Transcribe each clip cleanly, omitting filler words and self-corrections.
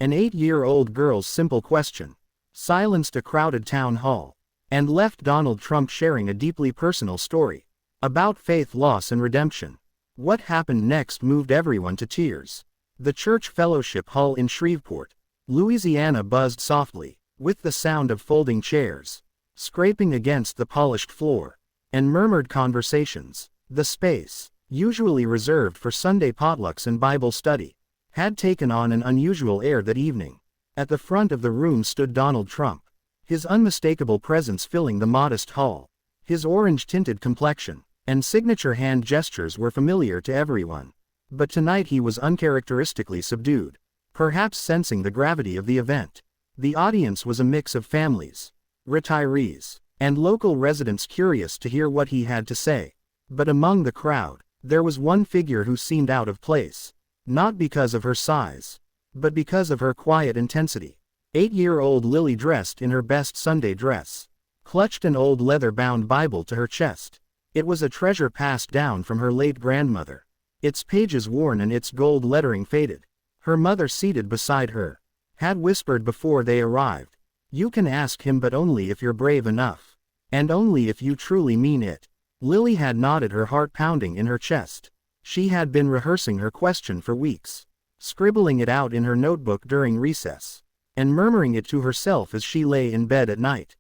An 8-year-old girl's simple question silenced a crowded town hall and left Donald Trump sharing a deeply personal story about faith, loss, and redemption. What happened next moved everyone to tears. The church fellowship hall in Shreveport, Louisiana buzzed softly, with the sound of folding chairs scraping against the polished floor, and murmured conversations. The space, usually reserved for Sunday potlucks and Bible study, had taken on an unusual air that evening. At the front of the room stood Donald Trump, his unmistakable presence filling the modest hall. His orange-tinted complexion and signature hand gestures were familiar to everyone. But tonight he was uncharacteristically subdued, perhaps sensing the gravity of the event. The audience was a mix of families, retirees, and local residents curious to hear what he had to say. But among the crowd, there was one figure who seemed out of place, not because of her size, but because of her quiet intensity. 8-year-old Lily, dressed in her best Sunday dress, clutched an old leather-bound Bible to her chest. It was a treasure passed down from her late grandmother, its pages worn and its gold lettering faded. Her mother, seated beside her, had whispered before they arrived, "You can ask him, but only if you're brave enough, and only if you truly mean it." Lily had nodded, her heart pounding in her chest. She had been rehearsing her question for weeks, scribbling it out in her notebook during recess, and murmuring it to herself as she lay in bed at night.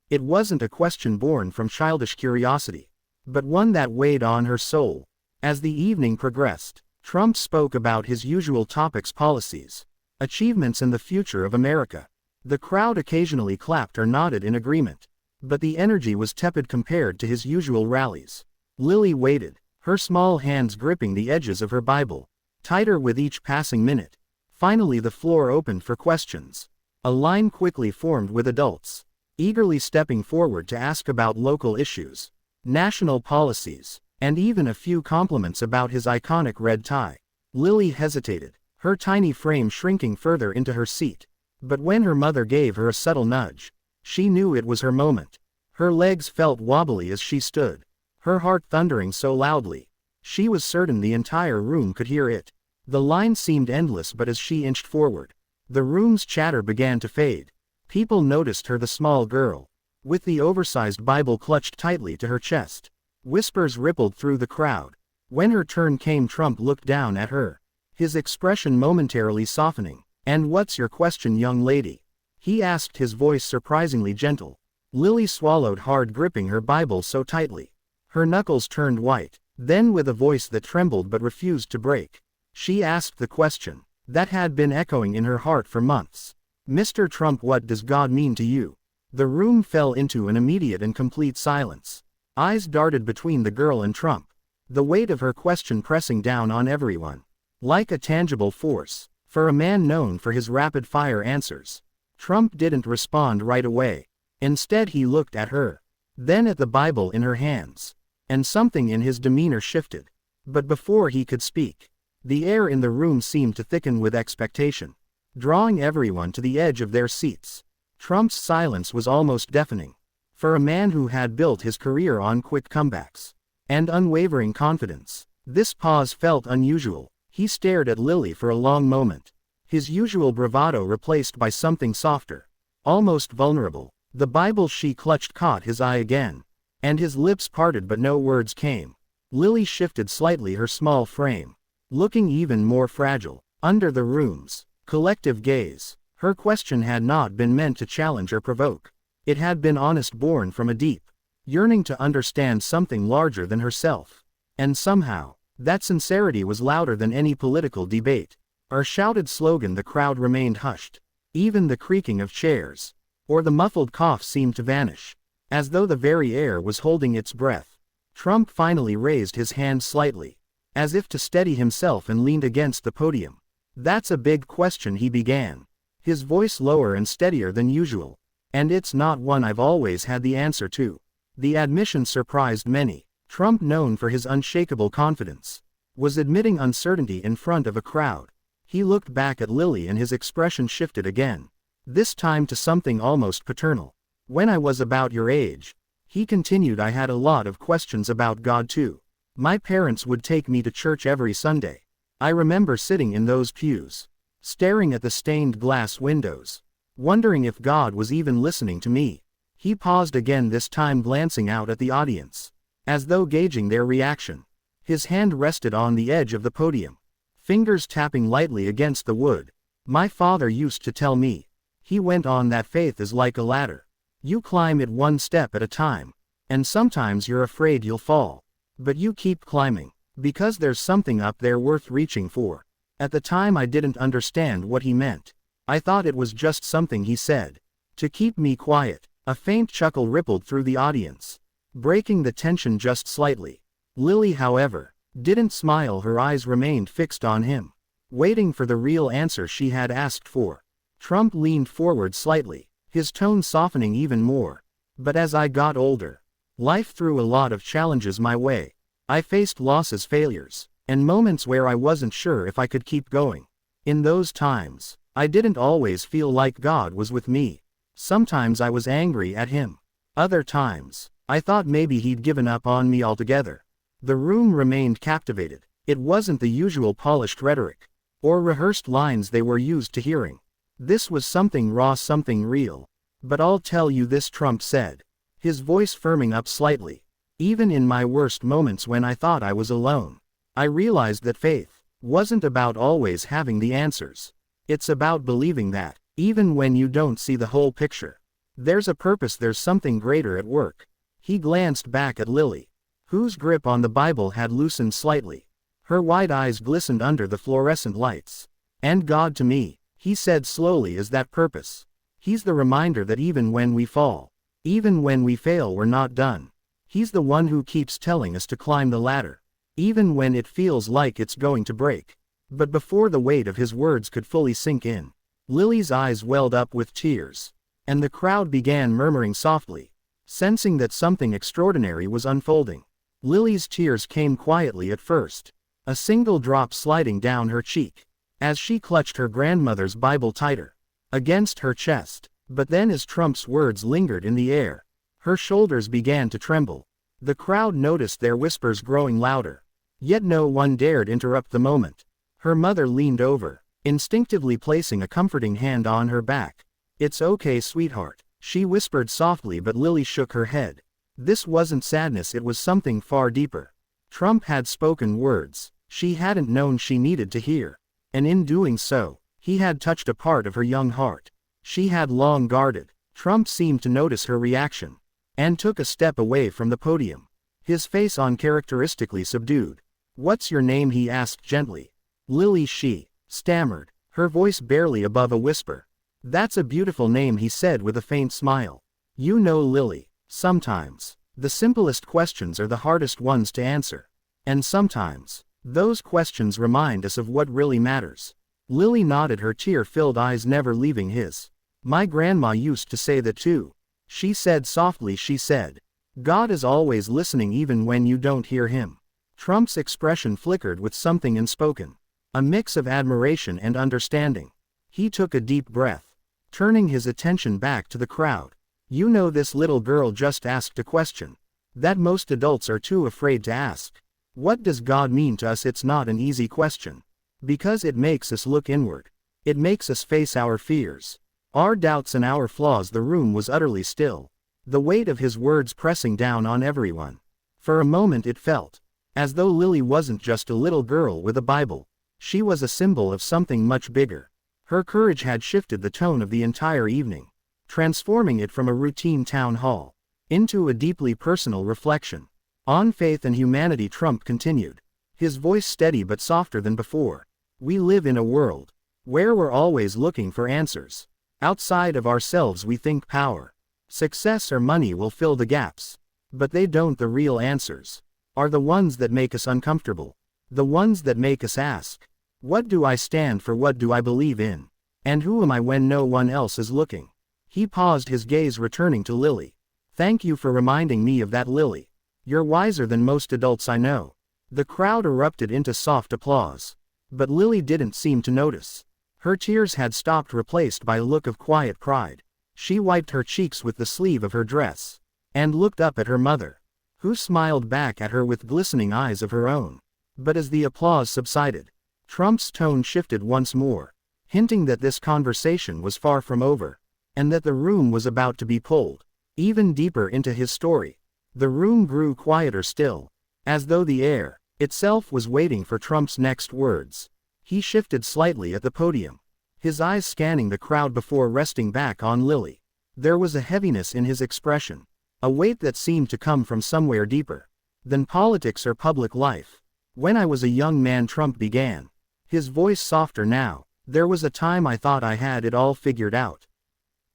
It wasn't a question born from childish curiosity, but one that weighed on her soul. As the evening progressed, Trump spoke about his usual topics: policies, achievements, and the future of America. The crowd occasionally clapped or nodded in agreement, but the energy was tepid compared to his usual rallies. Lily waited, her small hands gripping the edges of her Bible, tighter with each passing minute. Finally the floor opened for questions. A line quickly formed, with adults eagerly stepping forward to ask about local issues, national policies, and even a few compliments about his iconic red tie. Lily hesitated, her tiny frame shrinking further into her seat. But when her mother gave her a subtle nudge, she knew it was her moment. Her legs felt wobbly as she stood, her heart thundering so loudly, she was certain the entire room could hear it. The line seemed endless, but as she inched forward, the room's chatter began to fade. People noticed her, the small girl, with the oversized Bible clutched tightly to her chest. Whispers rippled through the crowd. When her turn came, Trump looked down at her, his expression momentarily softening. "And what's your question, young lady?" he asked, his voice surprisingly gentle. Lily swallowed hard, gripping her Bible so tightly, her knuckles turned white. Then, with a voice that trembled but refused to break, she asked the question that had been echoing in her heart for months. "Mr. Trump, what does God mean to you?" The room fell into an immediate and complete silence. Eyes darted between the girl and Trump, the weight of her question pressing down on everyone like a tangible force. For a man known for his rapid-fire answers, Trump didn't respond right away. Instead he looked at her, then at the Bible in her hands, and something in his demeanor shifted. But before he could speak, the air in the room seemed to thicken with expectation, drawing everyone to the edge of their seats. Trump's silence was almost deafening. For a man who had built his career on quick comebacks and unwavering confidence, this pause felt unusual. He stared at Lily for a long moment, his usual bravado replaced by something softer, almost vulnerable. The Bible she clutched caught his eye again, and his lips parted, but no words came. Lily shifted slightly her small frame, looking even more fragile under the room's collective gaze. Her question had not been meant to challenge or provoke. It had been honest, born from a deep yearning to understand something larger than herself. And somehow, that sincerity was louder than any political debate or shouted slogan. The crowd remained hushed. Even the creaking of chairs or the muffled cough seemed to vanish, as though the very air was holding its breath. Trump finally raised his hand slightly, as if to steady himself, and leaned against the podium. "That's a big question," he began, his voice lower and steadier than usual. "And it's not one I've always had the answer to." The admission surprised many. Trump, known for his unshakable confidence, was admitting uncertainty in front of a crowd. He looked back at Lily and his expression shifted again, this time to something almost paternal. "When I was about your age," he continued, "I had a lot of questions about God too. My parents would take me to church every Sunday. I remember sitting in those pews, staring at the stained glass windows, wondering if God was even listening to me. He paused again, this time glancing out at the audience, as though gauging their reaction. His hand rested on the edge of the podium, fingers tapping lightly against the wood. My father used to tell me, he went on, that faith is like a ladder. You climb it one step at a time, and sometimes you're afraid you'll fall. But you keep climbing, because there's something up there worth reaching for. At the time I didn't understand what he meant. I thought it was just something he said to keep me quiet. A faint chuckle rippled through the audience, breaking the tension just slightly. Lily, however, didn't smile. Her eyes remained fixed on him, waiting for the real answer she had asked for. Trump leaned forward slightly, his tone softening even more. But as I got older, life threw a lot of challenges my way. I faced losses, failures, and moments where I wasn't sure if I could keep going. In those times, I didn't always feel like God was with me. Sometimes I was angry at him. Other times, I thought maybe he'd given up on me altogether. The room remained captivated. It wasn't the usual polished rhetoric or rehearsed lines they were used to hearing. This was something raw, something real. But I'll tell you this, Trump said, his voice firming up slightly. Even in my worst moments, when I thought I was alone, I realized that faith wasn't about always having the answers. It's about believing that, even when you don't see the whole picture, there's a purpose, there's something greater at work. He glanced back at Lily, whose grip on the Bible had loosened slightly. Her wide eyes glistened under the fluorescent lights. And God, to me, he said slowly, is that purpose. He's the reminder that even when we fall, even when we fail, we're not done. He's the one who keeps telling us to climb the ladder, even when it feels like it's going to break. But before the weight of his words could fully sink in, Lily's eyes welled up with tears, and the crowd began murmuring softly, sensing that something extraordinary was unfolding. Lily's tears came quietly at first, a single drop sliding down her cheek, as she clutched her grandmother's Bible tighter against her chest. But then, as Trump's words lingered in the air, her shoulders began to tremble. The crowd noticed their whispers growing louder, yet no one dared interrupt the moment. Her mother leaned over, instinctively placing a comforting hand on her back. It's okay, sweetheart, she whispered softly, but Lily shook her head. This wasn't sadness, it was something far deeper. Trump had spoken words she hadn't known she needed to hear, and in doing so, he had touched a part of her young heart she had long guarded. Trump seemed to notice her reaction, and took a step away from the podium, his face uncharacteristically subdued. What's your name? He asked gently. Lily, she stammered, her voice barely above a whisper. That's a beautiful name, he said with a faint smile. You know, Lily, sometimes the simplest questions are the hardest ones to answer. And sometimes those questions remind us of what really matters. Lily nodded, her tear-filled eyes never leaving his. My grandma used to say that too, she said softly. She said, God is always listening even when you don't hear him. Trump's expression flickered with something unspoken, a mix of admiration and understanding. He took a deep breath, turning his attention back to the crowd. You know, this little girl just asked a question that most adults are too afraid to ask. What does God mean to us? It's not an easy question, because it makes us look inward. It makes us face our fears, our doubts, and our flaws. The room was utterly still, the weight of his words pressing down on everyone. For a moment it felt as though Lily wasn't just a little girl with a Bible. She was a symbol of something much bigger. Her courage had shifted the tone of the entire evening, transforming it from a routine town hall into a deeply personal reflection on faith and humanity. Trump continued, his voice steady but softer than before. We live in a world where we're always looking for answers outside of ourselves. We think power, success, or money will fill the gaps, but they don't. The real answers are the ones that make us uncomfortable, the ones that make us ask, what do I stand for? What do I believe in? And who am I when no one else is looking? He paused, his gaze returning to Lily. Thank you for reminding me of that, Lily. You're wiser than most adults I know. The crowd erupted into soft applause, but Lily didn't seem to notice. Her tears had stopped, replaced by a look of quiet pride. She wiped her cheeks with the sleeve of her dress, and looked up at her mother, who smiled back at her with glistening eyes of her own. But as the applause subsided, Trump's tone shifted once more. hinting that this conversation was far from over, and that the room was about to be pulled even deeper into his story. The room grew quieter still, as though the air itself was waiting for Trump's next words. He shifted slightly at the podium, his eyes scanning the crowd before resting back on Lily. There was a heaviness in his expression, a weight that seemed to come from somewhere deeper than politics or public life. When I was a young man, Trump began, his voice softer now, there was a time I thought I had it all figured out.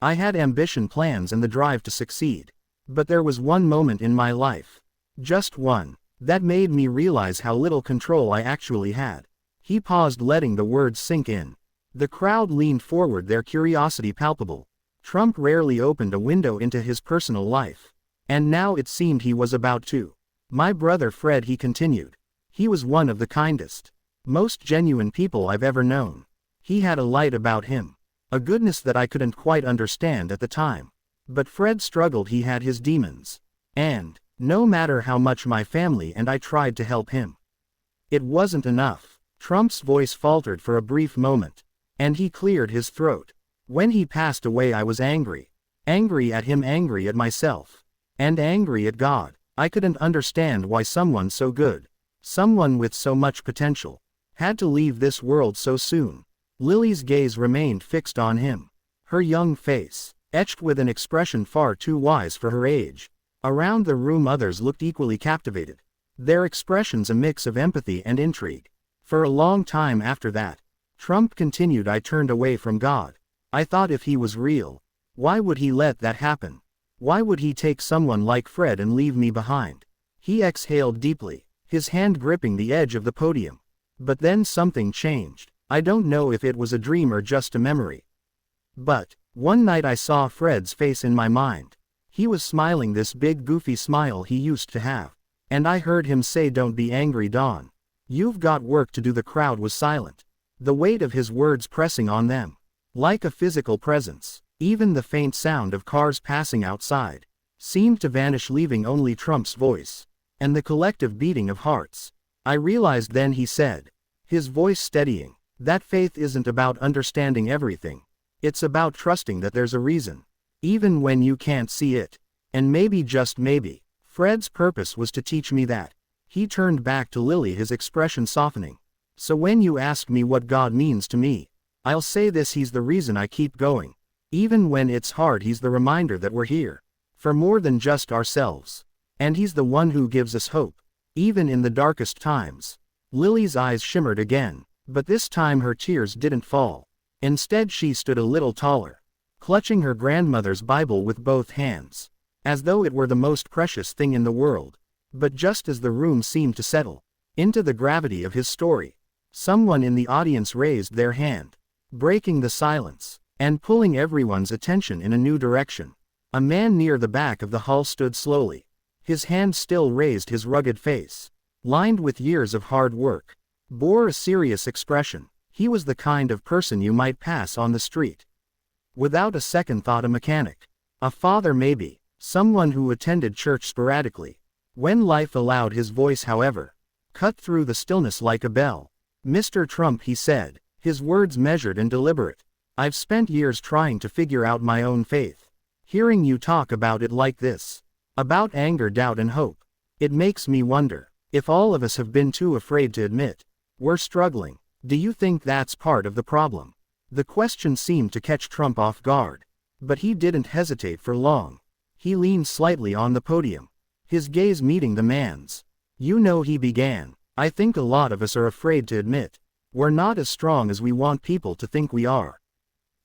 I had ambition, plans, and the drive to succeed. But there was one moment in my life, just one, that made me realize how little control I actually had. He paused, letting the words sink in. The crowd leaned forward, their curiosity palpable. Trump rarely opened a window into his personal life, and now it seemed he was about to. My brother Fred, he continued. He was one of the kindest, most genuine people I've ever known. He had a light about him, a goodness that I couldn't quite understand at the time. But Fred struggled, he had his demons. And, no matter how much my family and I tried to help him, it wasn't enough. Trump's voice faltered for a brief moment, and he cleared his throat. When he passed away, I was angry. Angry at him, angry at myself, and angry at God. I couldn't understand why someone so good, someone with so much potential, had to leave this world so soon. Lily's gaze remained fixed on him, her young face etched with an expression far too wise for her age. Around the room others looked equally captivated, their expressions a mix of empathy and intrigue. For a long time after that, Trump continued, I turned away from God. I thought, if he was real, why would he let that happen? Why would he take someone like Fred and leave me behind? He exhaled deeply, his hand gripping the edge of the podium. But then something changed. I don't know if it was a dream or just a memory, but one night I saw Fred's face in my mind. He was smiling, this big goofy smile he used to have. And I heard him say, don't be angry, Dawn. You've got work to do. The crowd was silent, the weight of his words pressing on them like a physical presence. Even the faint sound of cars passing outside seemed to vanish, leaving only Trump's voice and the collective beating of hearts. I realized then, he said, his voice steadying, that faith isn't about understanding everything. It's about trusting that there's a reason, even when you can't see it. And maybe, just maybe, Fred's purpose was to teach me that. He turned back to Lily, his expression softening. So when you ask me what God means to me, I'll say this: he's the reason I keep going. Even when it's hard, he's the reminder that we're here for more than just ourselves. And he's the one who gives us hope, even in the darkest times. Lily's eyes shimmered again, but this time her tears didn't fall. Instead, she stood a little taller, clutching her grandmother's Bible with both hands, as though it were the most precious thing in the world. But just as the room seemed to settle into the gravity of his story, someone in the audience raised their hand, breaking the silence and pulling everyone's attention in a new direction. A man near the back of the hall stood slowly, his hand still raised. His rugged face, lined with years of hard work, bore a serious expression. He was the kind of person you might pass on the street without a second thought. A mechanic, a father maybe, someone who attended church sporadically. When life allowed, his voice, however, cut through the stillness like a bell. Mr. Trump, he said, his words measured and deliberate, I've spent years trying to figure out my own faith. Hearing you talk about it like this, about anger, doubt, and hope, it makes me wonder if all of us have been too afraid to admit we're struggling. Do you think that's part of the problem? The question seemed to catch Trump off guard, but he didn't hesitate for long. He leaned slightly on the podium, his gaze meeting the man's. You know, he began, I think a lot of us are afraid to admit we're not as strong as we want people to think we are.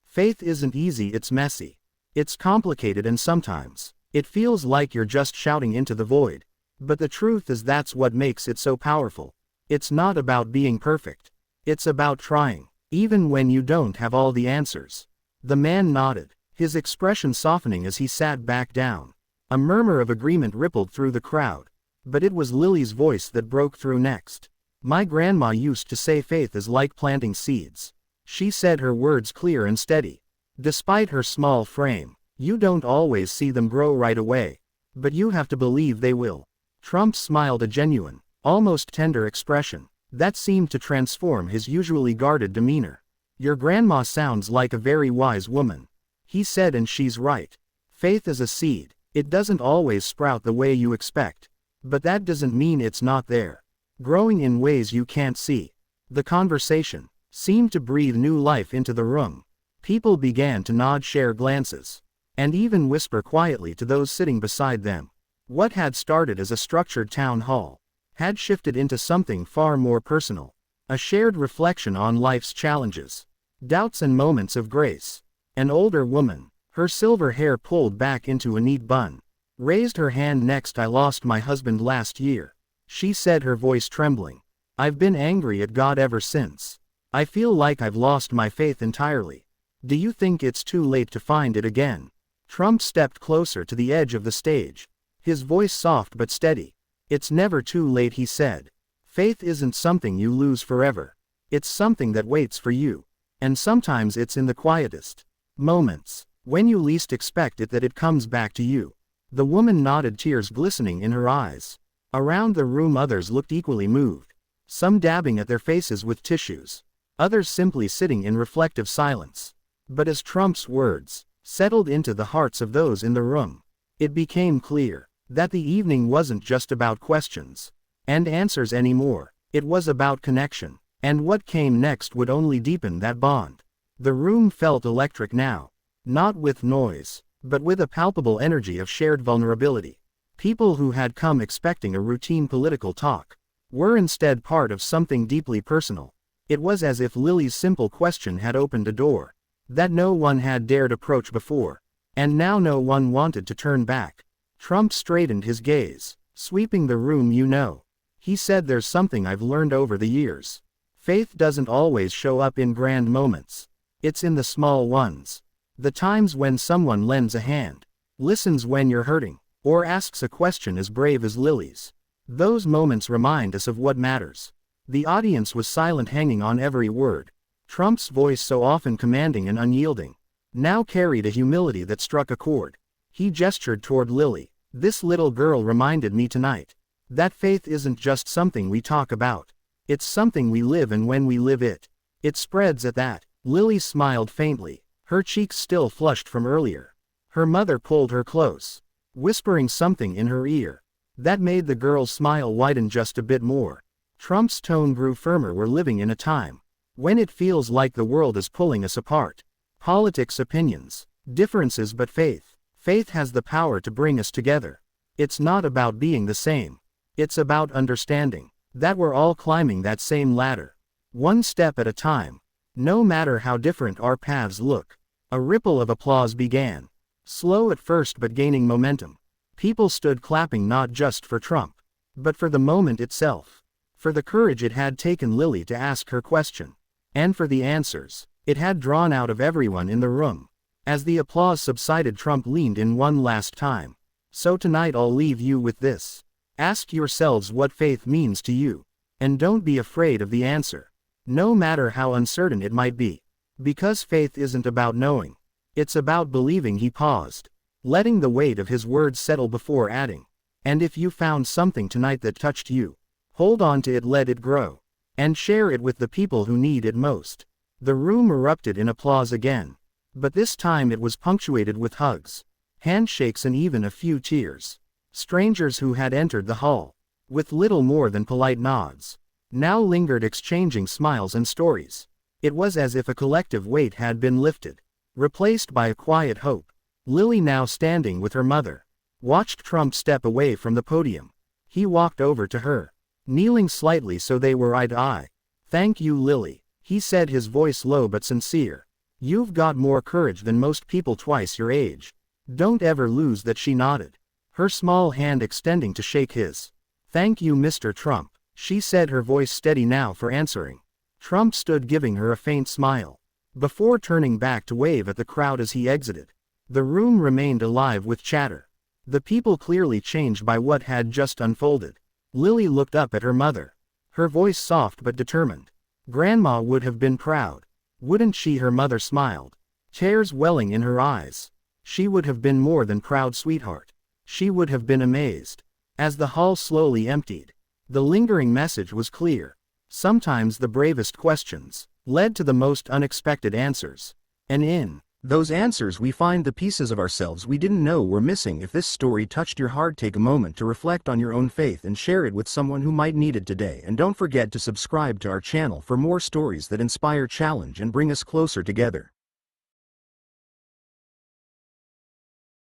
Faith isn't easy, it's messy, it's complicated, and sometimes it feels like you're just shouting into the void. But the truth is, that's what makes it so powerful. It's not about being perfect. It's about trying, even when you don't have all the answers. The man nodded, his expression softening as he sat back down. A murmur of agreement rippled through the crowd, but it was Lily's voice that broke through next. My grandma used to say faith is like planting seeds. She said, her words clear and steady. Despite her small frame, you don't always see them grow right away, but you have to believe they will. Trump smiled, a genuine, almost tender expression that seemed to transform his usually guarded demeanor. "Your grandma sounds like a very wise woman," he said, "and she's right. Faith is a seed. It doesn't always sprout the way you expect. But that doesn't mean it's not there, growing in ways you can't see." The conversation seemed to breathe new life into the room. People began to nod, share glances, and even whisper quietly to those sitting beside them. What had started as a structured town hall had shifted into something far more personal, a shared reflection on life's challenges, doubts, and moments of grace. An older woman, her silver hair pulled back into a neat bun, raised her hand next. "I lost my husband last year," she said, her voice trembling. "I've been angry at God ever since. I feel like I've lost my faith entirely. Do you think it's too late to find it again?" Trump stepped closer to the edge of the stage, his voice soft but steady. "It's never too late," he said. "Faith isn't something you lose forever. It's something that waits for you. And sometimes it's in the quietest moments, when you least expect it, that it comes back to you." The woman nodded, tears glistening in her eyes. Around the room others looked equally moved, some dabbing at their faces with tissues, others simply sitting in reflective silence. But as Trump's words settled into the hearts of those in the room, it became clear that the evening wasn't just about questions and answers anymore. It was about connection, and what came next would only deepen that bond. The room felt electric now, not with noise, but with a palpable energy of shared vulnerability. People who had come expecting a routine political talk were instead part of something deeply personal. It was as if Lily's simple question had opened a door that no one had dared approach before, and now no one wanted to turn back. Trump straightened his gaze, sweeping the room. "You know," he said, "there's something I've learned over the years. Faith doesn't always show up in grand moments. It's in the small ones. The times when someone lends a hand, listens when you're hurting, or asks a question as brave as Lily's. Those moments remind us of what matters." The audience was silent, hanging on every word. Trump's voice, so often commanding and unyielding, now carried a humility that struck a chord. He gestured toward Lily. "This little girl reminded me tonight that faith isn't just something we talk about. It's something we live, and when we live it, it spreads." At that, Lily smiled faintly, her cheeks still flushed from earlier. Her mother pulled her close, whispering something in her ear that made the girl's smile widen just a bit more. Trump's tone grew firmer. "We're living in a time when it feels like the world is pulling us apart. Politics, opinions, differences, but faith has the power to bring us together. It's not about being the same. It's about understanding that we're all climbing that same ladder, one step at a time, no matter how different our paths look." A ripple of applause began, slow at first but gaining momentum. People stood clapping, not just for Trump, but for the moment itself, for the courage it had taken Lily to ask her question, and for the answers it had drawn out of everyone in the room. As the applause subsided, Trump leaned in one last time. "So tonight I'll leave you with this. Ask yourselves what faith means to you, and don't be afraid of the answer, no matter how uncertain it might be. Because faith isn't about knowing, it's about believing." He paused, letting the weight of his words settle before adding, "And if you found something tonight that touched you, hold on to it, let it grow, and share it with the people who need it most." The room erupted in applause again, but this time it was punctuated with hugs, handshakes, and even a few tears. Strangers who had entered the hall with little more than polite nods now lingered, exchanging smiles and stories. It was as if a collective weight had been lifted, replaced by a quiet hope. Lily, now standing with her mother, watched Trump step away from the podium. He walked over to her, kneeling slightly so they were eye to eye. "Thank you, Lily," he said, his voice low but sincere. "You've got more courage than most people twice your age. Don't ever lose that." She nodded, her small hand extending to shake his. "Thank you, Mr. Trump," she said, her voice steady now for answering. Trump stood, giving her a faint smile, before turning back to wave at the crowd as he exited. The room remained alive with chatter, the people clearly changed by what had just unfolded. Lily looked up at her mother, her voice soft but determined. "Grandma would have been proud, wouldn't she?" Her mother smiled, tears welling in her eyes. "She would have been more than proud, sweetheart. She would have been amazed." As the hall slowly emptied, the lingering message was clear. Sometimes the bravest questions led to the most unexpected answers. And in those answers we find the pieces of ourselves we didn't know were missing. If this story touched your heart, take a moment to reflect on your own faith and share it with someone who might need it today. And don't forget to subscribe to our channel for more stories that inspire, challenge, and bring us closer together.